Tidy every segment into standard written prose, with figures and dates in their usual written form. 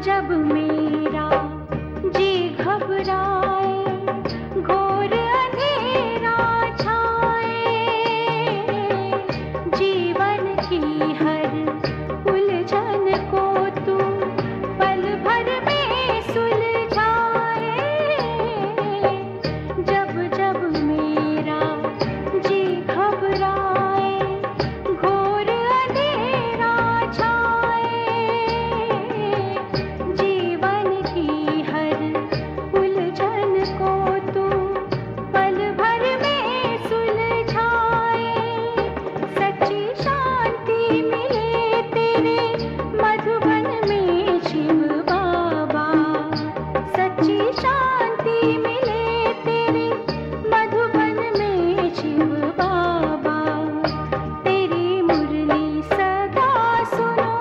जब मेरा जी घबराए, घोर अंधेरा छाए, जीवन की हर उलझन को तू पल भर में सुलझाए। जब जब मेरा जी घबराए, घोर अंधेरा छाए, जीवन की हर उलझन को तू पल भर में सुलझाए। सच्ची शांति मिले तेरे मधुबन में शिव बाबा, सच्ची शांति मिले तेरे मधुबन में शिव बाबा, तेरी मुरली सदा सुनो।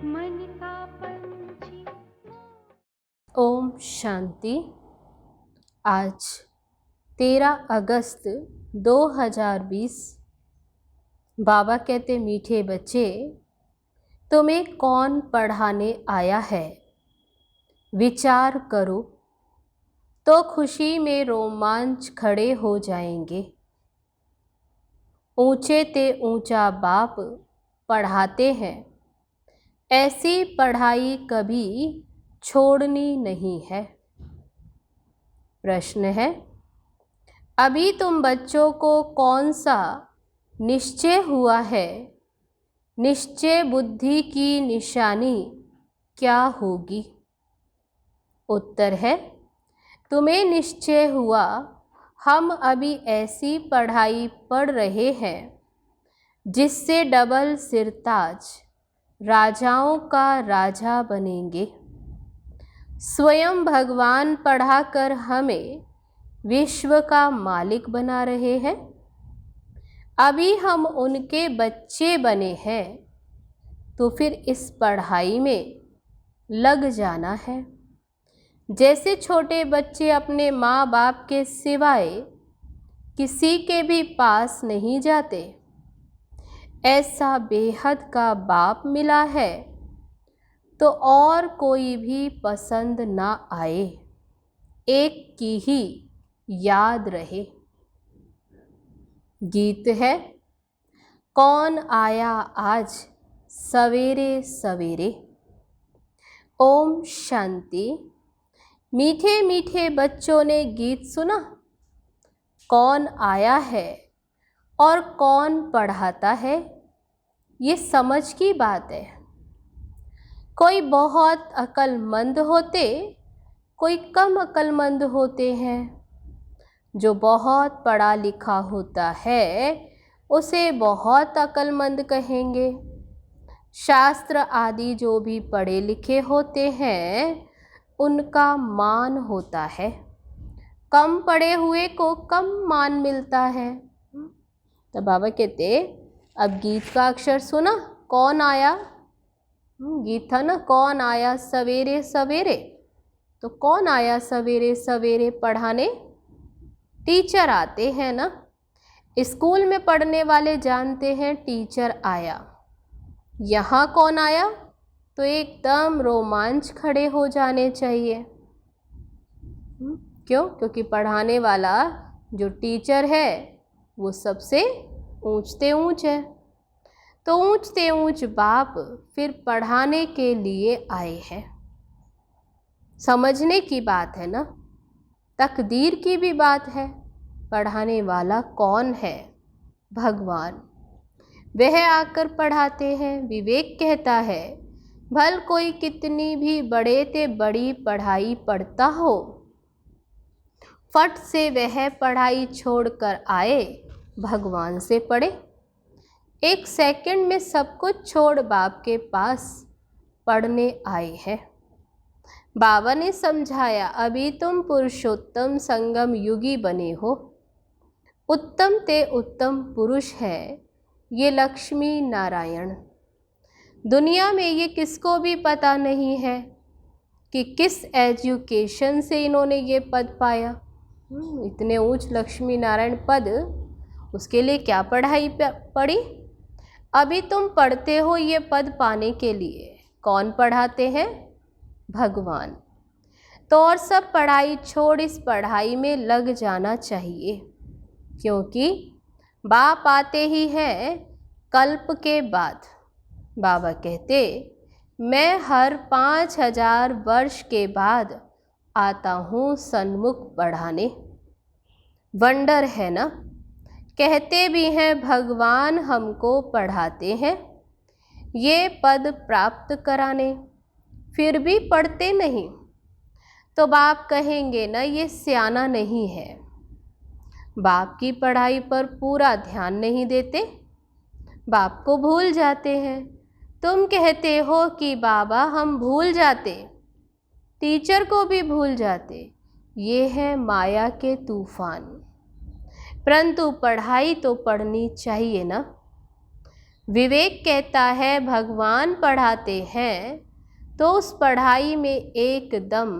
मन का पंछी ओम शांति। आज 13 अगस्त 2020। बाबा कहते, मीठे बच्चे, तुम्हें कौन पढ़ाने आया है? विचार करो तो खुशी में रोमांच खड़े हो जाएंगे। ऊंचे ते ऊंचा बाप पढ़ाते हैं, ऐसी पढ़ाई कभी छोड़नी नहीं है। प्रश्न है, अभी तुम बच्चों को कौन सा निश्चय हुआ है? निश्चय बुद्धि की निशानी क्या होगी? उत्तर है, तुम्हें निश्चय हुआ हम अभी ऐसी पढ़ाई पढ़ रहे हैं जिससे डबल सिरताज राजाओं का राजा बनेंगे। स्वयं भगवान पढ़ाकर हमें विश्व का मालिक बना रहे हैं। अभी हम उनके बच्चे बने हैं, तो फिर इस पढ़ाई में लग जाना है। जैसे छोटे बच्चे अपने माँ बाप के सिवाय किसी के भी पास नहीं जाते, ऐसा बेहद का बाप मिला है तो और कोई भी पसंद ना आए, एक की ही याद रहे। गीत है, कौन आया आज सवेरे सवेरे। ओम शांति। मीठे मीठे बच्चों ने गीत सुना। कौन आया है और कौन पढ़ाता है, ये समझ की बात है। कोई बहुत अक्लमंद होते, कोई कम अक्लमंद होते हैं। जो बहुत पढ़ा लिखा होता है उसे बहुत अक्लमंद कहेंगे, शास्त्र आदि जो भी पढ़े लिखे होते हैं उनका मान होता है, कम पढ़े हुए को कम मान मिलता है। तो बाबा कहते अब गीत का अक्षर सुना, कौन आया? गीत था ना, कौन आया सवेरे सवेरे। तो कौन आया सवेरे सवेरे पढ़ाने? टीचर आते हैं ना। स्कूल में पढ़ने वाले जानते हैं टीचर आया। यहाँ कौन आया? तो एकदम रोमांच खड़े हो जाने चाहिए। क्यों? क्योंकि पढ़ाने वाला जो टीचर है वो सबसे ऊंचते ऊंच है। तो ऊंचते ऊंच बाप फिर पढ़ाने के लिए आए हैं। समझने की बात है ना, तकदीर की भी बात है। पढ़ाने वाला कौन है? भगवान। वह आकर पढ़ाते हैं। विवेक कहता है भल कोई कितनी भी बड़े ते बड़ी पढ़ाई पढ़ता हो, फट से वह पढ़ाई छोड़कर आए भगवान से पढ़े। 1 सेकंड में सब कुछ छोड़ बाप के पास पढ़ने आए हैं। बाबा ने समझाया अभी तुम पुरुषोत्तम संगम युगी बने हो। उत्तम ते उत्तम पुरुष है ये लक्ष्मी नारायण। दुनिया में ये किसको भी पता नहीं है कि किस एजुकेशन से इन्होंने ये पद पाया। इतने ऊंच लक्ष्मी नारायण पद, उसके लिए क्या पढ़ाई पढ़ी? अभी तुम पढ़ते हो ये पद पाने के लिए। कौन पढ़ाते हैं? भगवान। तो और सब पढ़ाई छोड़ इस पढ़ाई में लग जाना चाहिए, क्योंकि बाप आते ही हैं कल्प के बाद। बाबा कहते मैं हर 5000 वर्ष के बाद आता हूँ सन्मुख पढ़ाने। वंडर है ना। कहते भी हैं भगवान हमको पढ़ाते हैं ये पद प्राप्त कराने, फिर भी पढ़ते नहीं। तो बाप कहेंगे ना ये सियाना नहीं है। बाप की पढ़ाई पर पूरा ध्यान नहीं देते, बाप को भूल जाते हैं। तुम कहते हो कि बाबा हम भूल जाते, टीचर को भी भूल जाते। ये है माया के तूफान। परंतु पढ़ाई तो पढ़नी चाहिए ना। विवेक कहता है भगवान पढ़ाते हैं तो उस पढ़ाई में एकदम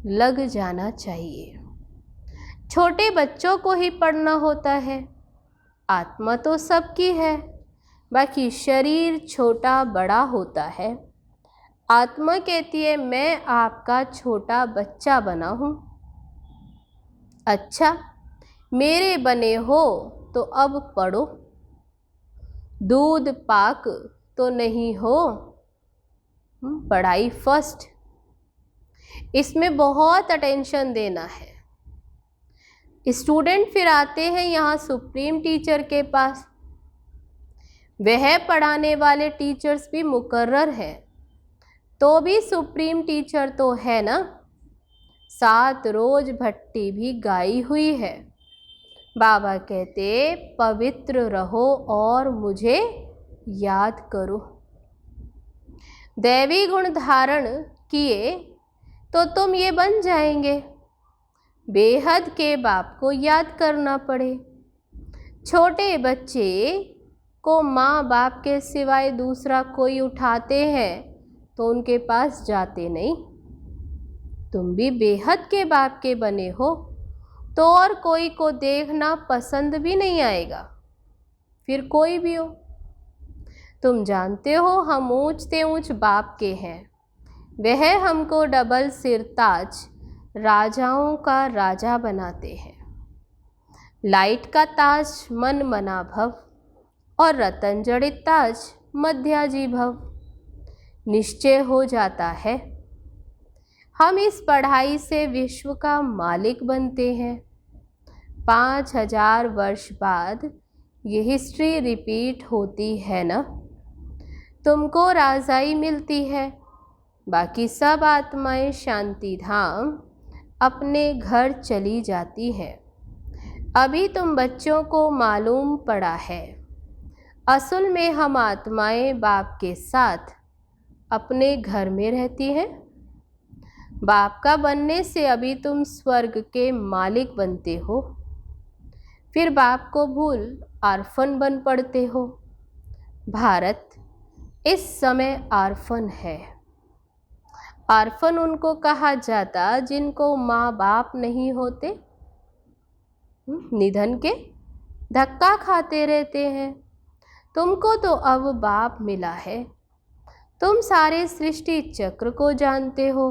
लग जाना चाहिए। छोटे बच्चों को ही पढ़ना होता है। आत्मा तो सबकी है, बाकी शरीर छोटा बड़ा होता है। आत्मा कहती है मैं आपका छोटा बच्चा बना हूँ। अच्छा, मेरे बने हो तो अब पढ़ो। दूध पाक तो नहीं हो। पढ़ाई फर्स्ट, इसमें बहुत अटेंशन देना है। स्टूडेंट फिर आते हैं यहाँ सुप्रीम टीचर के पास। वह पढ़ाने वाले टीचर्स भी मुकर्रर हैं, तो भी सुप्रीम टीचर तो है ना। 7 रोज भट्टी भी गाई हुई है। बाबा कहते पवित्र रहो और मुझे याद करो। दैवी गुण धारण किए तो तुम ये बन जाएंगे। बेहद के बाप को याद करना पड़े। छोटे बच्चे को माँ बाप के सिवाय दूसरा कोई उठाते हैं तो उनके पास जाते नहीं। तुम भी बेहद के बाप के बने हो तो और कोई को देखना पसंद भी नहीं आएगा, फिर कोई भी हो। तुम जानते हो हम ऊंचते ऊंच बाप के हैं। वह हमको डबल सिर ताज राजाओं का राजा बनाते हैं। लाइट का ताज मन मना भव और रतन जड़ित ताज मध्याजी भव। निश्चय हो जाता है हम इस पढ़ाई से विश्व का मालिक बनते हैं। 5000 वर्ष बाद ये हिस्ट्री रिपीट होती है ना। तुमको राजाई मिलती है, बाकी सब आत्माएं शांति धाम अपने घर चली जाती हैं। अभी तुम बच्चों को मालूम पड़ा है असल में हम आत्माएं बाप के साथ अपने घर में रहती हैं। बाप का बनने से अभी तुम स्वर्ग के मालिक बनते हो, फिर बाप को भूल आर्फन बन पड़ते हो। भारत इस समय आर्फन है। आर्फन उनको कहा जाता जिनको माँ बाप नहीं होते, निधन के धक्का खाते रहते हैं। तुमको तो अब बाप मिला है, तुम सारे सृष्टि चक्र को जानते हो,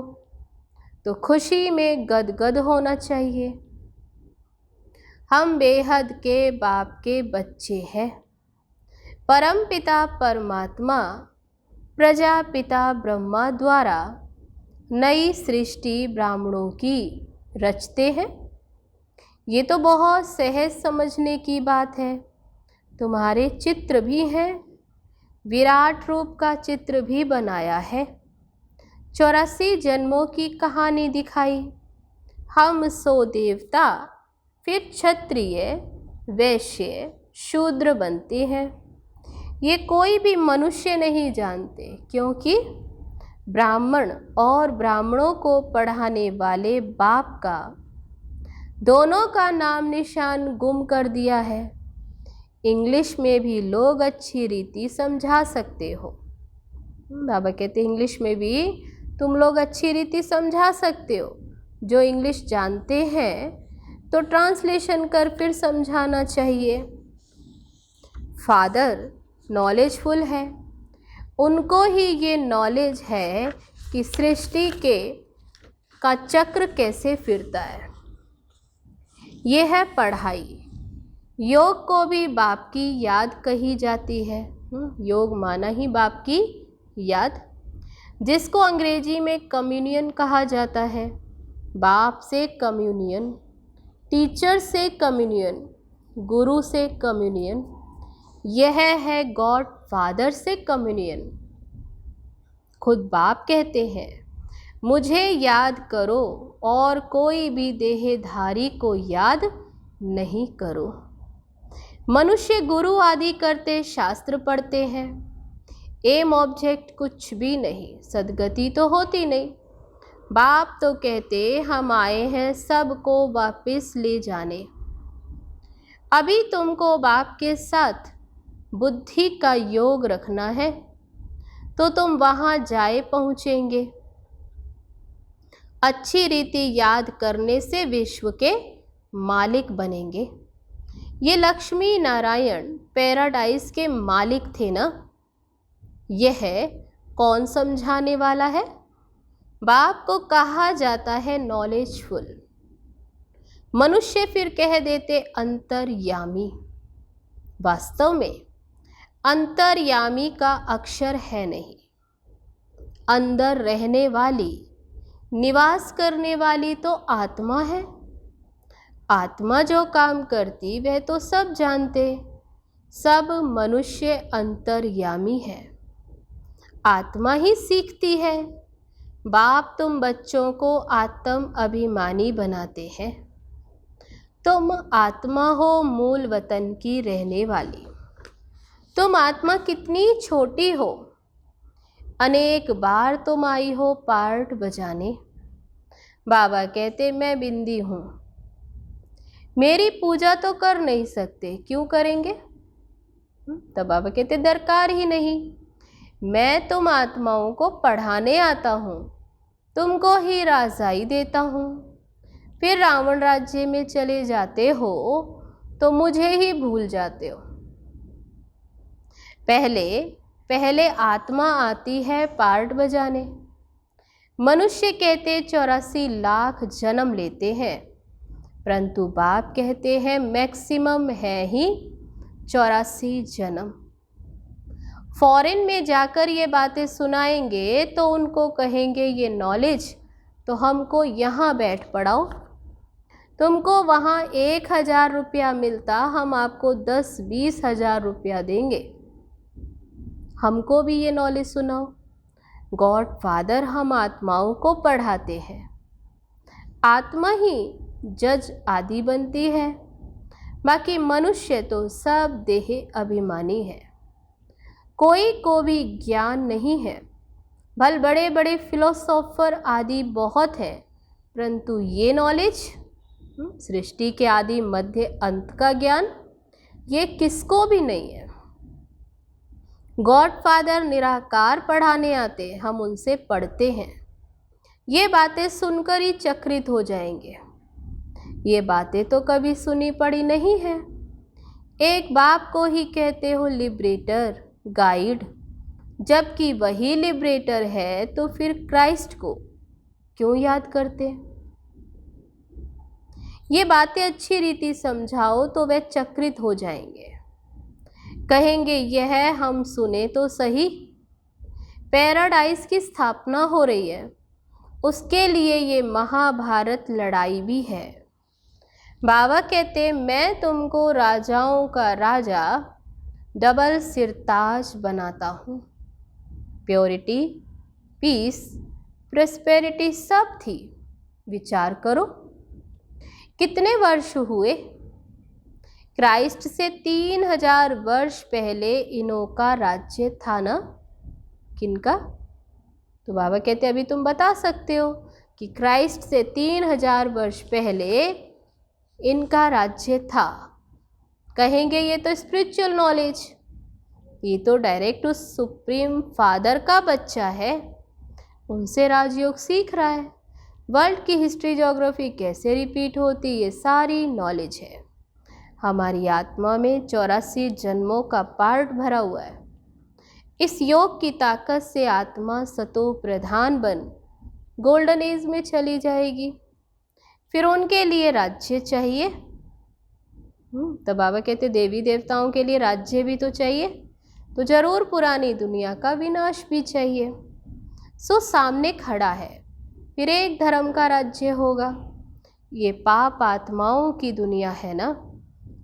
तो खुशी में गदगद होना चाहिए। हम बेहद के बाप के बच्चे हैं। परम पिता परमात्मा प्रजापिता ब्रह्मा द्वारा नई सृष्टि ब्राह्मणों की रचते हैं। ये तो बहुत सहज समझने की बात है। तुम्हारे चित्र भी हैं, विराट रूप का चित्र भी बनाया है। 84 जन्मों की कहानी दिखाई। हम सो देवता, फिर क्षत्रिय, वैश्य, शूद्र बनते हैं। ये कोई भी मनुष्य नहीं जानते, क्योंकि ब्राह्मण और ब्राह्मणों को पढ़ाने वाले बाप का दोनों का नाम निशान गुम कर दिया है। इंग्लिश में भी लोग अच्छी रीति समझा सकते हो। बाबा कहते इंग्लिश में भी तुम लोग अच्छी रीति समझा सकते हो। जो इंग्लिश जानते हैं तो ट्रांसलेशन कर फिर समझाना चाहिए। फादर नॉलेजफुल है, उनको ही ये नॉलेज है कि सृष्टि का चक्र कैसे फिरता है। ये है पढ़ाई। योग को भी बाप की याद कही जाती है। योग माना ही बाप की याद, जिसको अंग्रेजी में कम्युनियन कहा जाता है। बाप से कम्युनियन, टीचर से कम्युनियन, गुरु से कम्युनियन, यह है गॉड फादर से कम्युनियन। खुद बाप कहते हैं मुझे याद करो और कोई भी देहधारी को याद नहीं करो। मनुष्य गुरु आदि करते शास्त्र पढ़ते हैं, एम ऑब्जेक्ट कुछ भी नहीं, सदगति तो होती नहीं। बाप तो कहते हम आए हैं सबको वापस ले जाने। अभी तुमको बाप के साथ बुद्धि का योग रखना है, तो तुम वहाँ जाए पहुँचेंगे। अच्छी रीति याद करने से विश्व के मालिक बनेंगे। ये लक्ष्मी नारायण पैराडाइज के मालिक थे ना। यह कौन समझाने वाला है? बाप को कहा जाता है नॉलेजफुल। मनुष्य फिर कह देते अंतर्यामी। वास्तव में अंतर्यामी का अक्षर है नहीं। अंदर रहने वाली, निवास करने वाली तो आत्मा है। आत्मा जो काम करती वह तो सब जानते। सब मनुष्य अंतर्यामी है। आत्मा ही सीखती है। बाप तुम बच्चों को आत्म अभिमानी बनाते हैं। तुम आत्मा हो मूल वतन की रहने वाली। तुम आत्मा कितनी छोटी हो। अनेक बार तुम आई हो पार्ट बजाने। बाबा कहते मैं बिंदी हूँ, मेरी पूजा तो कर नहीं सकते, क्यों करेंगे? तब बाबा कहते दरकार ही नहीं। मैं तुम आत्माओं को पढ़ाने आता हूँ, तुमको ही राजाई देता हूँ। फिर रावण राज्य में चले जाते हो तो मुझे ही भूल जाते हो। पहले आत्मा आती है पार्ट बजाने। मनुष्य कहते 84 लाख जन्म लेते हैं, परंतु बाप कहते हैं मैक्सिमम है ही 84 जन्म। फॉरेन में जाकर ये बातें सुनाएंगे तो उनको कहेंगे ये नॉलेज तो हमको यहाँ बैठ पढ़ाओ। तुमको वहाँ 1000 रुपया मिलता, हम आपको 10-20 हजार रुपया देंगे। हमको भी ये नॉलेज सुनाओ। गॉड फादर हम आत्माओं को पढ़ाते हैं। आत्मा ही जज आदि बनती है, बाकी मनुष्य तो सब देह अभिमानी है। कोई को भी ज्ञान नहीं है। भल बड़े बड़े फिलोसोफर आदि बहुत हैं, परंतु ये नॉलेज, सृष्टि के आदि मध्य अंत का ज्ञान, ये किसको भी नहीं है। गॉडफादर निराकार पढ़ाने आते, हम उनसे पढ़ते हैं। ये बातें सुनकर ही चकित हो जाएंगे। ये बातें तो कभी सुनी पड़ी नहीं है। एक बाप को ही कहते हो लिबरेटर, गाइड, जबकि वही लिबरेटर है तो फिर क्राइस्ट को क्यों याद करते? ये बातें अच्छी रीति समझाओ तो वे चकित हो जाएंगे। कहेंगे यह हम सुने तो सही, पैराडाइज की स्थापना हो रही है, उसके लिए ये महाभारत लड़ाई भी है। बाबा कहते मैं तुमको राजाओं का राजा डबल सिरताज बनाता हूँ। प्योरिटी, पीस, प्रोस्पेरिटी सब थी। विचार करो कितने वर्ष हुए? क्राइस्ट से 3000 वर्ष पहले इनों का राज्य था ना? किनका? तो बाबा कहते अभी तुम बता सकते हो कि क्राइस्ट से 3000 वर्ष पहले इनका राज्य था। कहेंगे ये तो स्पिरिचुअल नॉलेज, ये तो डायरेक्ट उस सुप्रीम फादर का बच्चा है, उनसे राजयोग सीख रहा है। वर्ल्ड की हिस्ट्री ज्योग्राफी कैसे रिपीट होती, ये सारी नॉलेज है। हमारी आत्मा में 84 जन्मों का पार्ट भरा हुआ है। इस योग की ताकत से आत्मा सतो प्रधान बन गोल्डन एज में चली जाएगी। फिर उनके लिए राज्य चाहिए। तो बाबा कहते देवी देवताओं के लिए राज्य भी तो चाहिए, तो जरूर पुरानी दुनिया का विनाश भी चाहिए। सो सामने खड़ा है, फिर एक धर्म का राज्य होगा। ये पाप आत्माओं की दुनिया है ना।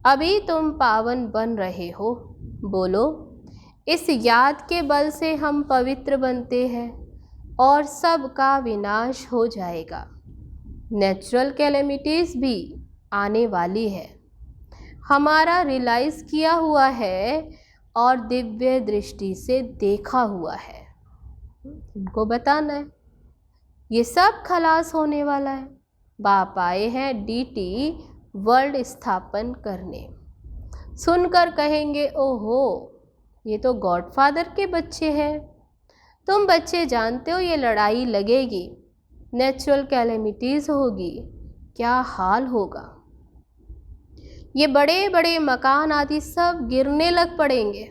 अभी तुम पावन बन रहे हो। बोलो, इस याद के बल से हम पवित्र बनते हैं और सब का विनाश हो जाएगा। नेचुरल कैलेमिटीज़ भी आने वाली है, हमारा रियलाइज़ किया हुआ है और दिव्य दृष्टि से देखा हुआ है। उनको बताना है ये सब खलास होने वाला है। बाप आए हैं डीटी वर्ल्ड स्थापन करने। सुनकर कहेंगे ओहो, ये तो गॉडफादर के बच्चे हैं। तुम बच्चे जानते हो ये लड़ाई लगेगी, नेचुरल कैलेमिटीज़ होगी, क्या हाल होगा। ये बड़े बड़े मकान आदि सब गिरने लग पड़ेंगे।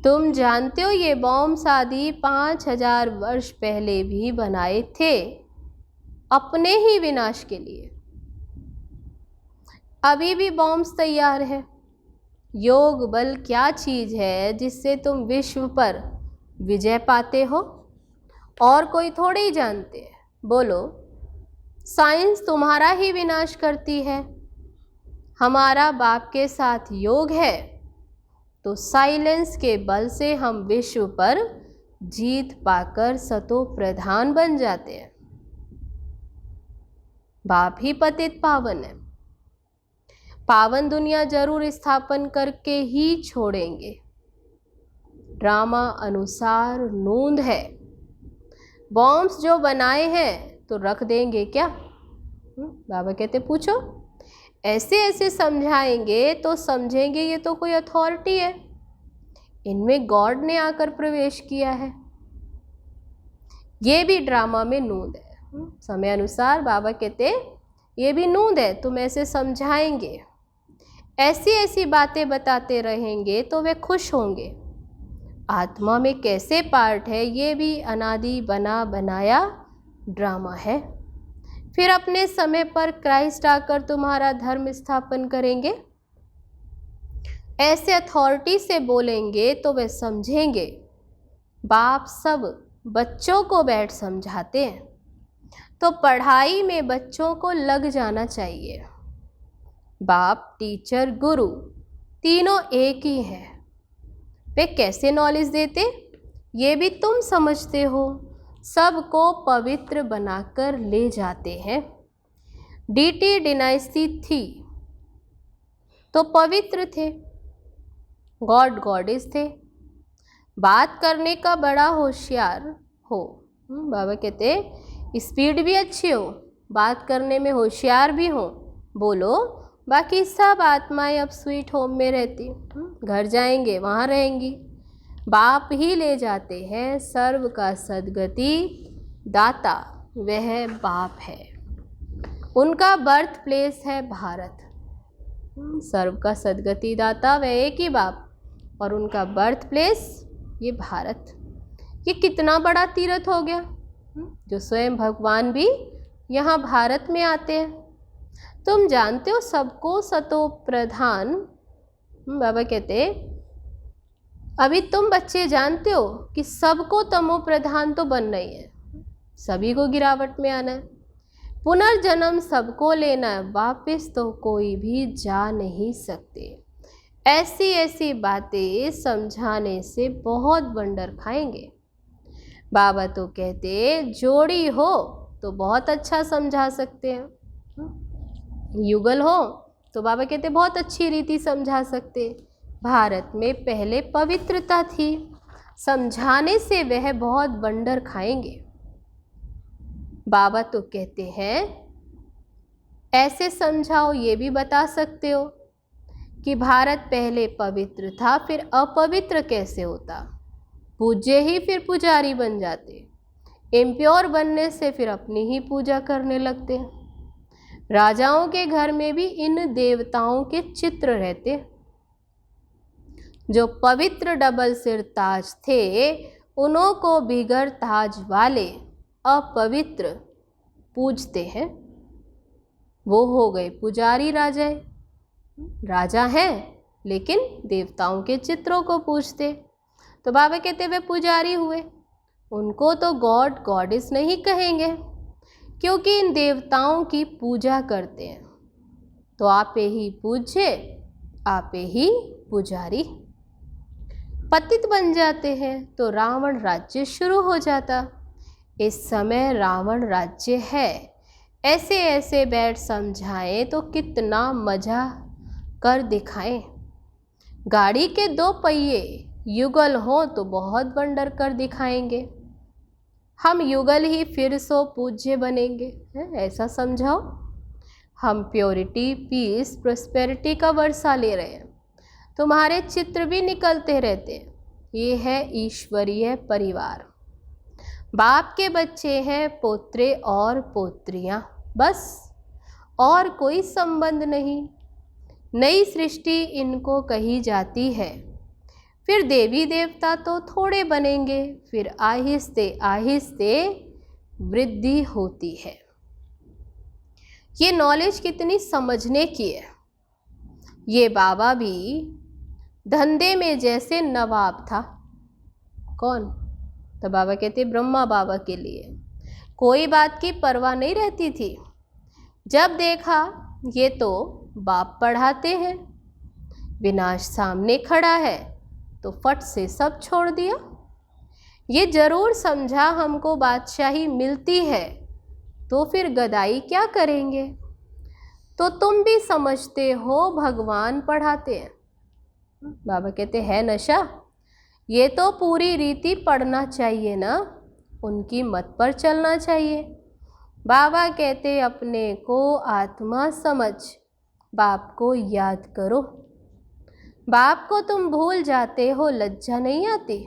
तुम जानते हो ये बॉम्ब्स आदि 5000 वर्ष पहले भी बनाए थे अपने ही विनाश के लिए। अभी भी बॉम्ब्स तैयार है। योग बल क्या चीज़ है जिससे तुम विश्व पर विजय पाते हो, और कोई थोड़े ही जानते हैं। बोलो, साइंस तुम्हारा ही विनाश करती है। हमारा बाप के साथ योग है तो साइलेंस के बल से हम विश्व पर जीत पाकर सतो प्रधान बन जाते हैं। बाप ही पतित पावन है। पावन दुनिया जरूर स्थापन करके ही छोड़ेंगे। ड्रामा अनुसार नूंद है। बॉम्ब्स जो बनाए हैं तो रख देंगे क्या? बाबा कहते पूछो। ऐसे ऐसे समझाएंगे तो समझेंगे ये तो कोई अथॉरिटी है, इनमें गॉड ने आकर प्रवेश किया है। ये भी ड्रामा में नूंद है। समय अनुसार बाबा कहते ये भी नूंद है, तुम ऐसे समझाएंगे, ऐसी ऐसी बातें बताते रहेंगे तो वे खुश होंगे। आत्मा में कैसे पार्ट है, ये भी अनादि बना बनाया ड्रामा है। फिर अपने समय पर क्राइस्ट आकर तुम्हारा धर्म स्थापन करेंगे। ऐसे अथॉरिटी से बोलेंगे तो वे समझेंगे। बाप सब बच्चों को बैठ समझाते हैं, तो पढ़ाई में बच्चों को लग जाना चाहिए। बाप, टीचर, गुरु तीनों एक ही हैं। वे कैसे नॉलेज देते ये भी तुम समझते हो। सबको पवित्र बनाकर ले जाते हैं। डीटी डिनाइस्टी थी तो पवित्र थे, गॉड गॉडेस थे, बात करने का बड़ा होशियार हो। बाबा कहते स्पीड भी अच्छी हो, बात करने में होशियार भी हो, बोलो, बाकी सब आत्माएं अब स्वीट होम में रहती, घर जाएंगे वहाँ रहेंगी। बाप ही ले जाते हैं सर्व का सद्गति दाता, वह बाप है। उनका बर्थ प्लेस है भारत। सर्व का सद्गति दाता वह एक ही बाप, और उनका बर्थ प्लेस ये भारत। ये कितना बड़ा तीर्थ हो गया, जो स्वयं भगवान भी यहाँ भारत में आते हैं। तुम जानते हो सबको सतो प्रधान, बाबा कहते अभी तुम बच्चे जानते हो कि सबको तमो प्रधान तो बनना ही है, सभी को गिरावट में आना है, पुनर्जन्म सबको लेना है, वापस तो कोई भी जा नहीं सकते। ऐसी ऐसी बातें समझाने से बहुत वंडर खाएंगे। बाबा तो कहते जोड़ी हो तो बहुत अच्छा समझा सकते हैं, युगल हो तो बाबा कहते बहुत अच्छी रीति समझा सकते। भारत में पहले पवित्रता थी, समझाने से वह बहुत वंडर खाएंगे। बाबा तो कहते हैं ऐसे समझाओ, ये भी बता सकते हो कि भारत पहले पवित्र था, फिर अपवित्र कैसे होता, पूज्य ही फिर पुजारी बन जाते, इम्प्योर बनने से फिर अपनी ही पूजा करने लगते। राजाओं के घर में भी इन देवताओं के चित्र रहते। जो पवित्र डबल सिर ताज थे, उन्हों को बिगर ताज वाले अपवित्र पूजते हैं। वो हो गए पुजारी राजा, राजा हैं लेकिन देवताओं के चित्रों को पूजते। तो बाबा कहते वे पुजारी हुए, उनको तो गॉड गॉडेस नहीं कहेंगे, क्योंकि इन देवताओं की पूजा करते हैं। तो आपे ही पूज्य, आपे ही पुजारी। पतित बन जाते हैं तो रावण राज्य शुरू हो जाता। इस समय रावण राज्य है। ऐसे ऐसे बैठ समझाएं तो कितना मजा कर दिखाएं। गाड़ी के 2 पहिए युगल हो तो बहुत वंडर कर दिखाएंगे। हम युगल ही फिर सो पूज्य बनेंगे, ऐसा समझाओ। हम प्योरिटी, पीस, प्रोस्पेरिटी का वर्षा ले रहे हैं, तुम्हारे चित्र भी निकलते रहते हैं। ये है ईश्वरीय परिवार। बाप के बच्चे हैं पोत्रे और पोत्रियां, बस और कोई संबंध नहीं। नई सृष्टि इनको कही जाती है। फिर देवी देवता तो थोड़े बनेंगे, फिर आहिस्ते आहिस्ते वृद्धि होती है। ये नॉलेज कितनी समझने की है। ये बाबा भी धंधे में जैसे नवाब था। कौन? तो बाबा कहते ब्रह्मा बाबा के लिए कोई बात की परवाह नहीं रहती थी। जब देखा ये तो बाप पढ़ाते हैं, विनाश सामने खड़ा है, तो फट से सब छोड़ दिया। ये जरूर समझा हमको बादशाही मिलती है, तो फिर गदाई क्या करेंगे। तो तुम भी समझते हो भगवान पढ़ाते हैं। बाबा कहते हैं नशा, ये तो पूरी रीति पढ़ना चाहिए ना, उनकी मत पर चलना चाहिए। बाबा कहते अपने को आत्मा समझ, बाप को याद करो। बाप को तुम भूल जाते हो, लज्जा नहीं आती?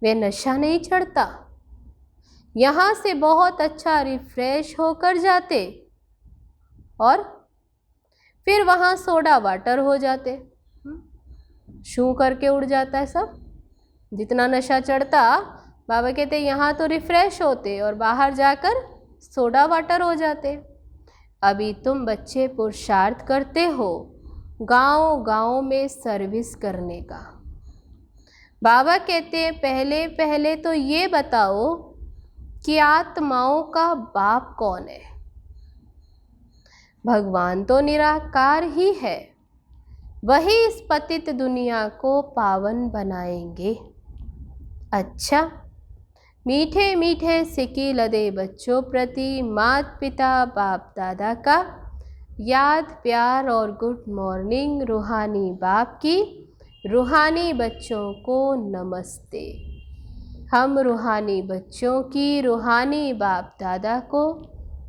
वे नशा नहीं चढ़ता, यहाँ से बहुत अच्छा रिफ्रेश होकर जाते और फिर वहाँ सोडा वाटर हो जाते, शू करके उड़ जाता है सब। जितना नशा चढ़ता, बाबा कहते यहाँ तो रिफ्रेश होते और बाहर जाकर सोडा वाटर हो जाते। अभी तुम बच्चे पुरुषार्थ करते हो गांव गांव में सर्विस करने का। बाबा कहते हैं पहले पहले तो ये बताओ कि आत्माओं का बाप कौन है। भगवान तो निराकार ही है, वही इस पतित दुनिया को पावन बनाएंगे। अच्छा, मीठे मीठे सिक्की लदे बच्चों प्रति माता पिता बाप दादा का याद प्यार और गुड मॉर्निंग रूहानी बाप की रूहानी बच्चों को नमस्ते। हम रूहानी बच्चों की रूहानी बाप दादा को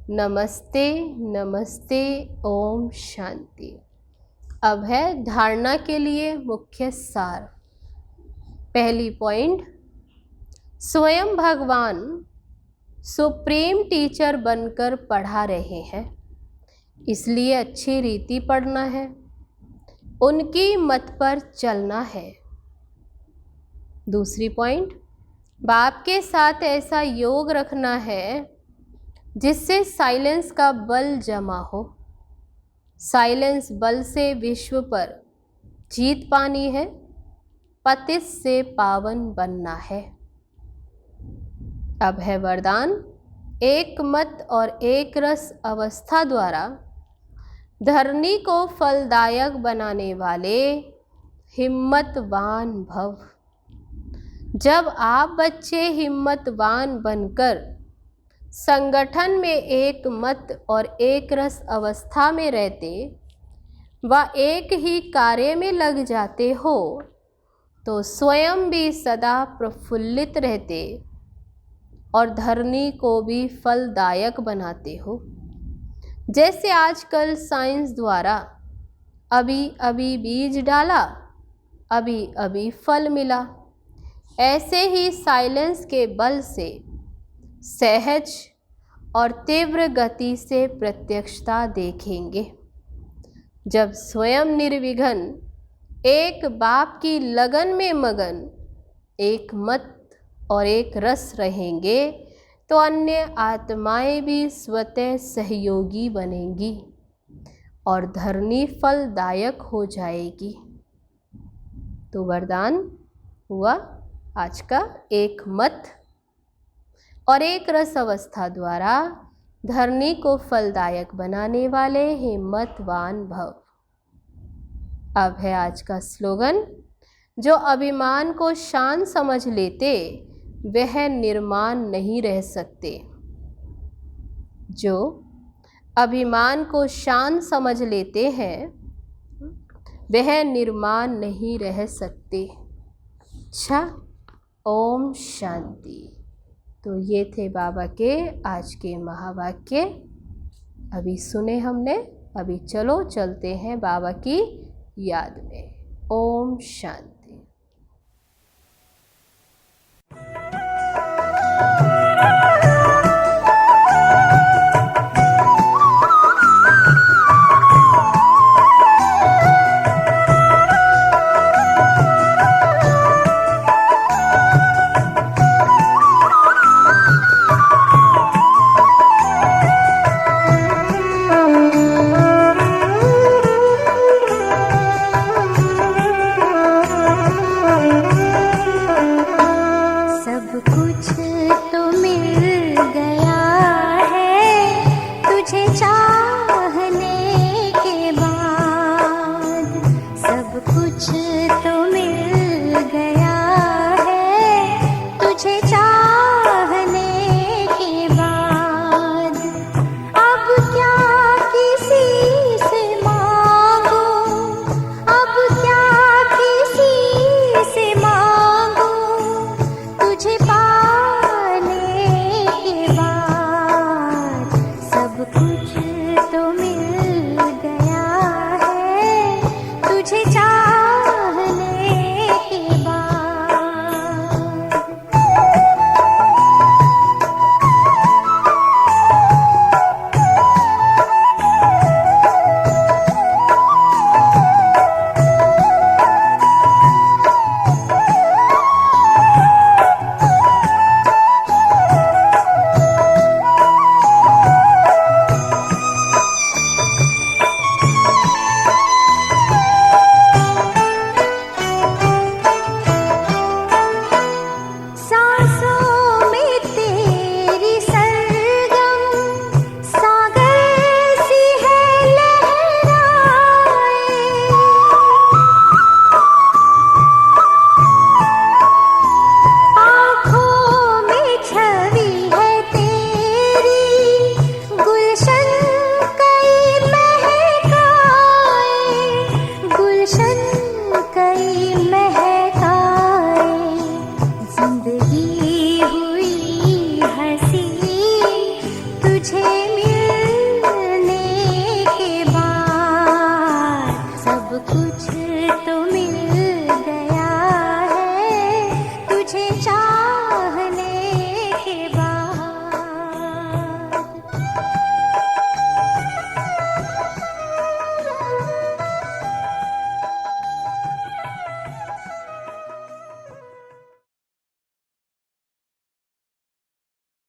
नमस्ते नमस्ते। ओम शांति। अब है धारणा के लिए मुख्य सार। पहली पॉइंट, स्वयं भगवान सुप्रीम टीचर बनकर पढ़ा रहे हैं, इसलिए अच्छी रीति पढ़ना है, उनकी मत पर चलना है। दूसरी पॉइंट, बाप के साथ ऐसा योग रखना है जिससे साइलेंस का बल जमा हो। साइलेंस बल से विश्व पर जीत पानी है, पतित से पावन बनना है। अब है वरदान, एक मत और एक रस अवस्था द्वारा धरनी को फलदायक बनाने वाले हिम्मतवान भव। जब आप बच्चे हिम्मतवान बनकर संगठन में एक मत और एक रस अवस्था में रहते व एक ही कार्य में लग जाते हो तो स्वयं भी सदा प्रफुल्लित रहते और धरनी को भी फलदायक बनाते हो। जैसे आजकल साइंस द्वारा अभी अभी बीज डाला, अभी अभी फल मिला, ऐसे ही साइलेंस के बल से सहज और तीव्र गति से प्रत्यक्षता देखेंगे। जब स्वयं निर्विघ्न एक बाप की लगन में मगन एक मत और एक रस रहेंगे तो अन्य आत्माएं भी स्वतः सहयोगी बनेंगी और धरनी फलदायक हो जाएगी। तो वरदान हुआ आज का, एक मत और एक रस अवस्था द्वारा धरनी को फलदायक बनाने वाले हिम्मतवान भव। अब है आज का स्लोगन, जो अभिमान को शान समझ लेते वह निर्माण नहीं रह सकते। जो अभिमान को शान समझ लेते हैं वह निर्माण नहीं रह सकते। अच्छा, ओम शांति। तो ये थे बाबा के आज के महावाक्य। अभी सुने हमने, अभी चलो चलते हैं बाबा की याद में। ओम शांति।